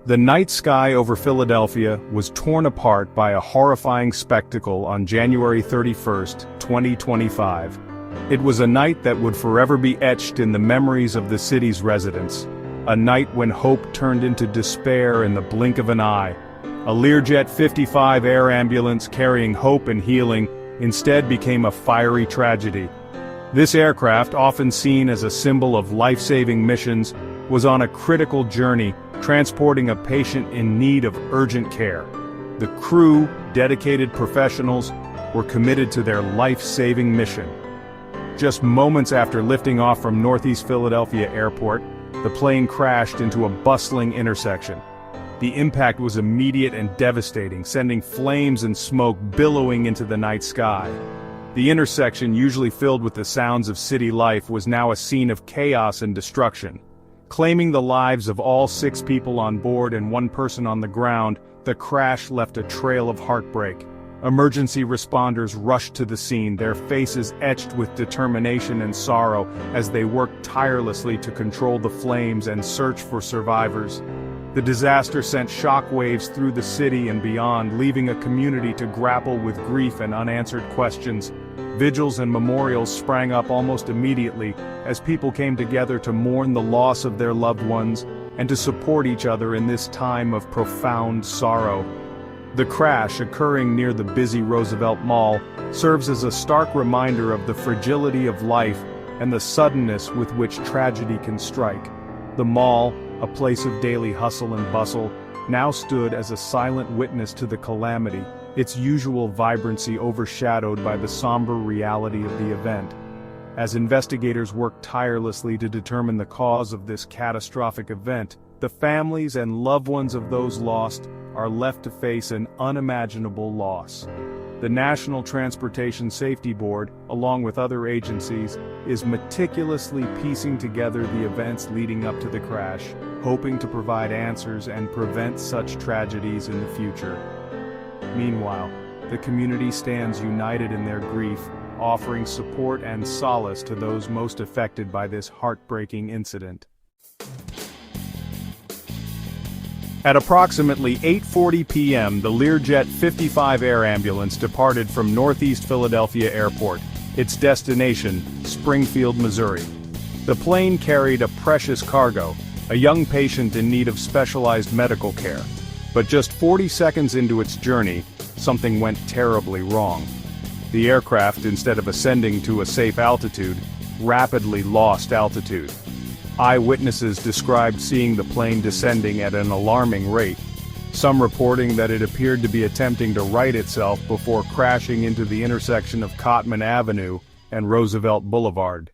The night sky over Philadelphia was torn apart by a horrifying spectacle on January 31, 2025. It was a night that would forever be etched in the memories of the city's residents. A night when hope turned into despair in the blink of an eye. A Learjet 55 air ambulance carrying hope and healing instead became a fiery tragedy. This aircraft, often seen as a symbol of life-saving missions, was on a critical journey, transporting a patient in need of urgent care. The crew, dedicated professionals, were committed to their life-saving mission. Just moments after lifting off from Northeast Philadelphia Airport, the plane crashed into a bustling intersection. The impact was immediate and devastating, sending flames and smoke billowing into the night sky. The intersection, usually filled with the sounds of city life, was now a scene of chaos and destruction. Claiming the lives of all 6 people on board and 1 person on the ground, the crash left a trail of heartbreak. Emergency responders rushed to the scene, their faces etched with determination and sorrow as they worked tirelessly to control the flames and search for survivors. The disaster sent shockwaves through the city and beyond, leaving a community to grapple with grief and unanswered questions. Vigils and memorials sprang up almost immediately as people came together to mourn the loss of their loved ones and to support each other in this time of profound sorrow. The crash, occurring near the busy Roosevelt Mall, serves as a stark reminder of the fragility of life and the suddenness with which tragedy can strike. The mall, a place of daily hustle and bustle, now stood as a silent witness to the calamity, its usual vibrancy overshadowed by the somber reality of the event. As investigators worked tirelessly to determine the cause of this catastrophic event, the families and loved ones of those lost are left to face an unimaginable loss. The National Transportation Safety Board, along with other agencies, is meticulously piecing together the events leading up to the crash, hoping to provide answers and prevent such tragedies in the future. Meanwhile, the community stands united in their grief, offering support and solace to those most affected by this heartbreaking incident. At approximately 8:40 p.m., the Learjet 55 air ambulance departed from Northeast Philadelphia Airport, its destination, Springfield, Missouri. The plane carried a precious cargo, a young patient in need of specialized medical care. But just 40 seconds into its journey, something went terribly wrong. The aircraft, instead of ascending to a safe altitude, rapidly lost altitude. Eyewitnesses described seeing the plane descending at an alarming rate, some reporting that it appeared to be attempting to right itself before crashing into the intersection of Cottman Avenue and Roosevelt Boulevard.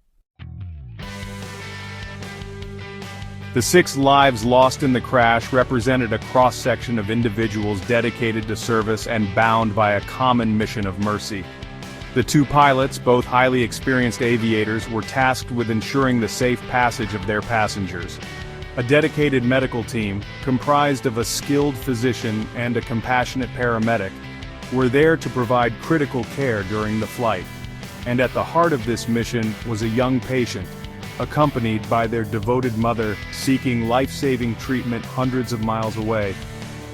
The 6 lives lost in the crash represented a cross-section of individuals dedicated to service and bound by a common mission of mercy. The 2 pilots, both highly experienced aviators, were tasked with ensuring the safe passage of their passengers. A dedicated medical team, comprised of a skilled physician and a compassionate paramedic, were there to provide critical care during the flight. And at the heart of this mission was a young patient, accompanied by their devoted mother, seeking life-saving treatment hundreds of miles away.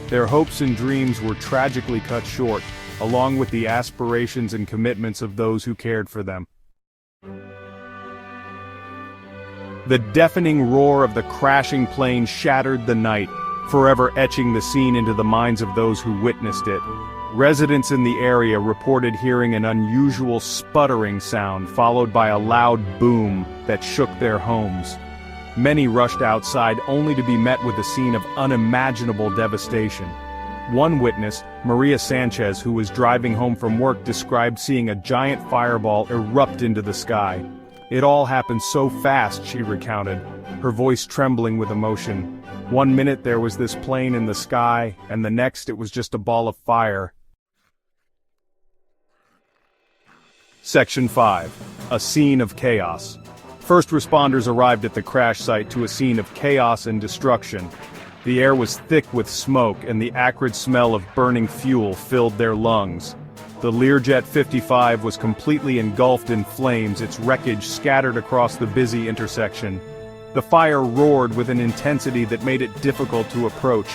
Their hopes and dreams were tragically cut short, along with the aspirations and commitments of those who cared for them. The deafening roar of the crashing plane shattered the night, forever etching the scene into the minds of those who witnessed it. Residents in the area reported hearing an unusual sputtering sound followed by a loud boom that shook their homes. Many rushed outside only to be met with a scene of unimaginable devastation. One witness, Maria Sanchez, who was driving home from work, described seeing a giant fireball erupt into the sky. "It all happened so fast," she recounted, her voice trembling with emotion. "One minute there was this plane in the sky, and the next it was just a ball of fire." Section 5. A scene of chaos. First responders arrived at the crash site to a scene of chaos and destruction. The air was thick with smoke and the acrid smell of burning fuel filled their lungs. The Learjet 55 was completely engulfed in flames, its wreckage scattered across the busy intersection. The fire roared with an intensity that made it difficult to approach.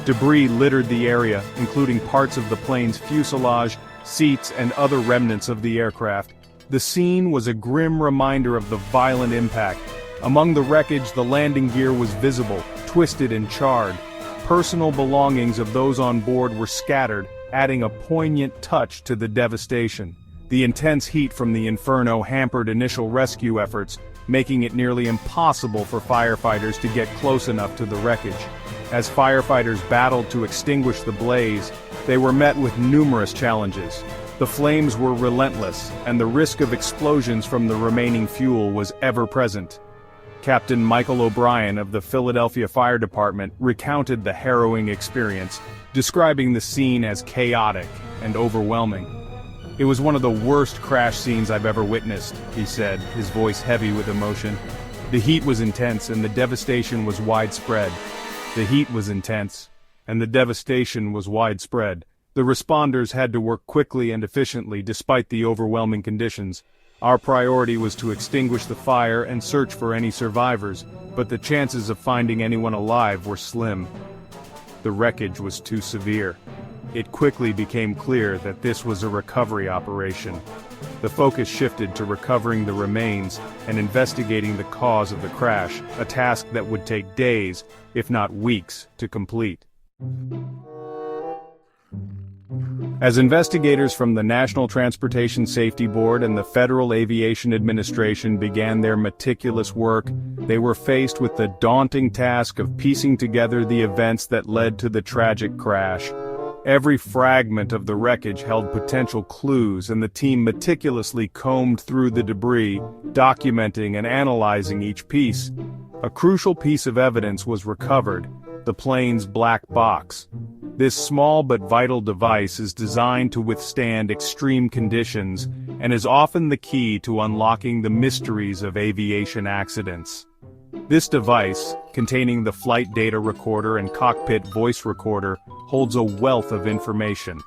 Debris littered the area, including parts of the plane's fuselage, seats, and other remnants of the aircraft. The scene was a grim reminder of the violent impact. Among the wreckage, the landing gear was visible, twisted and charred. Personal belongings of those on board were scattered, adding a poignant touch to the devastation. The intense heat from the inferno hampered initial rescue efforts, making it nearly impossible for firefighters to get close enough to the wreckage. As firefighters battled to extinguish the blaze, they were met with numerous challenges. The flames were relentless, and the risk of explosions from the remaining fuel was ever present. Captain Michael O'Brien of the Philadelphia Fire Department recounted the harrowing experience, describing the scene as chaotic and overwhelming. "It was one of the worst crash scenes I've ever witnessed," he said, his voice heavy with emotion. "The heat was intense and the devastation was widespread. The heat was intense, and the devastation was widespread. The responders had to work quickly and efficiently despite the overwhelming conditions. Our priority was to extinguish the fire and search for any survivors, but the chances of finding anyone alive were slim. The wreckage was too severe. It quickly became clear that this was a recovery operation. The focus shifted to recovering the remains and investigating the cause of the crash, a task that would take days, if not weeks, to complete." As investigators from the National Transportation Safety Board and the Federal Aviation Administration began their meticulous work, they were faced with the daunting task of piecing together the events that led to the tragic crash. Every fragment of the wreckage held potential clues, and the team meticulously combed through the debris, documenting and analyzing each piece. A crucial piece of evidence was recovered: the plane's black box. This small but vital device is designed to withstand extreme conditions and is often the key to unlocking the mysteries of aviation accidents. This device, containing the flight data recorder and cockpit voice recorder, holds a wealth of information.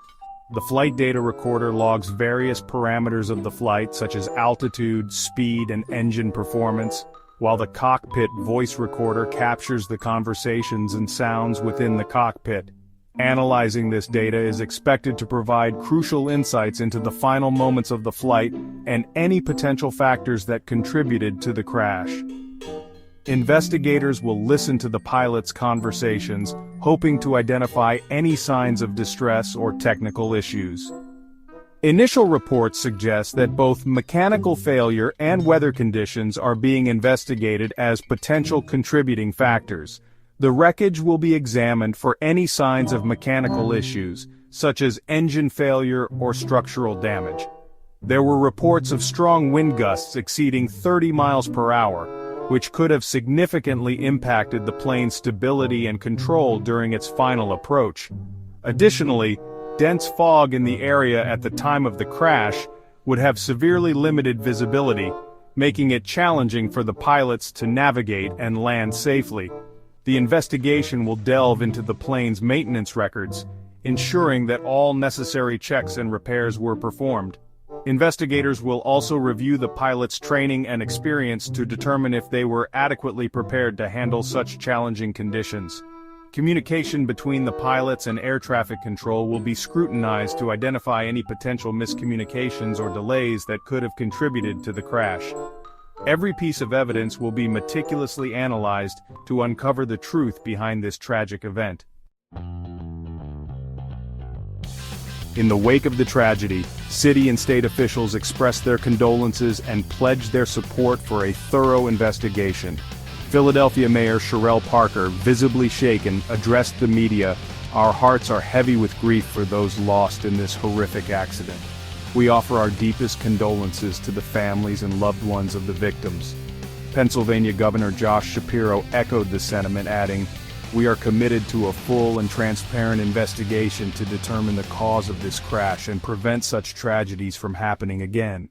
The flight data recorder logs various parameters of the flight such as altitude, speed, and engine performance, while the cockpit voice recorder captures the conversations and sounds within the cockpit. Analyzing this data is expected to provide crucial insights into the final moments of the flight and any potential factors that contributed to the crash. Investigators will listen to the pilots' conversations, hoping to identify any signs of distress or technical issues. Initial reports suggest that both mechanical failure and weather conditions are being investigated as potential contributing factors. The wreckage will be examined for any signs of mechanical issues, such as engine failure or structural damage. There were reports of strong wind gusts exceeding 30 miles per hour, which could have significantly impacted the plane's stability and control during its final approach. Additionally, dense fog in the area at the time of the crash would have severely limited visibility, making it challenging for the pilots to navigate and land safely. The investigation will delve into the plane's maintenance records, ensuring that all necessary checks and repairs were performed. Investigators will also review the pilots' training and experience to determine if they were adequately prepared to handle such challenging conditions. Communication between the pilots and air traffic control will be scrutinized to identify any potential miscommunications or delays that could have contributed to the crash. Every piece of evidence will be meticulously analyzed to uncover the truth behind this tragic event. In the wake of the tragedy, city and state officials expressed their condolences and pledged their support for a thorough investigation. Philadelphia Mayor Cherelle Parker, visibly shaken, addressed the media, "Our hearts are heavy with grief for those lost in this horrific accident. We offer our deepest condolences to the families and loved ones of the victims." Pennsylvania Governor Josh Shapiro echoed the sentiment, adding, "We are committed to a full and transparent investigation to determine the cause of this crash and prevent such tragedies from happening again."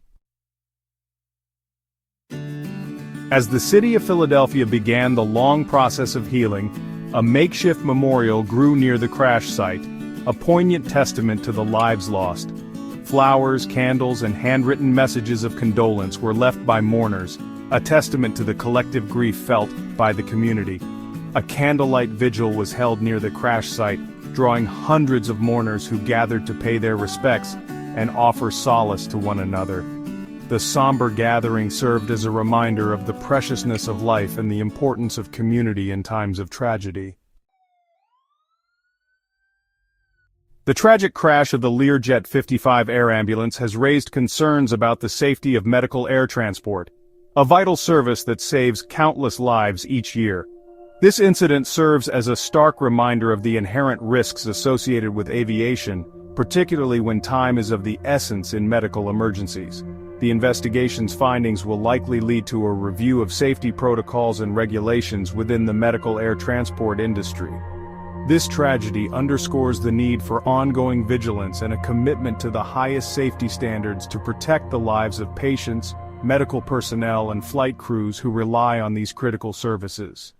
As the city of Philadelphia began the long process of healing, a makeshift memorial grew near the crash site, a poignant testament to the lives lost. Flowers, candles, and handwritten messages of condolence were left by mourners, a testament to the collective grief felt by the community. A candlelight vigil was held near the crash site, drawing hundreds of mourners who gathered to pay their respects and offer solace to one another. The somber gathering served as a reminder of the preciousness of life and the importance of community in times of tragedy. The tragic crash of the Learjet 55 air ambulance has raised concerns about the safety of medical air transport, a vital service that saves countless lives each year. This incident serves as a stark reminder of the inherent risks associated with aviation, particularly when time is of the essence in medical emergencies. The investigation's findings will likely lead to a review of safety protocols and regulations within the medical air transport industry. This tragedy underscores the need for ongoing vigilance and a commitment to the highest safety standards to protect the lives of patients, medical personnel, and flight crews who rely on these critical services.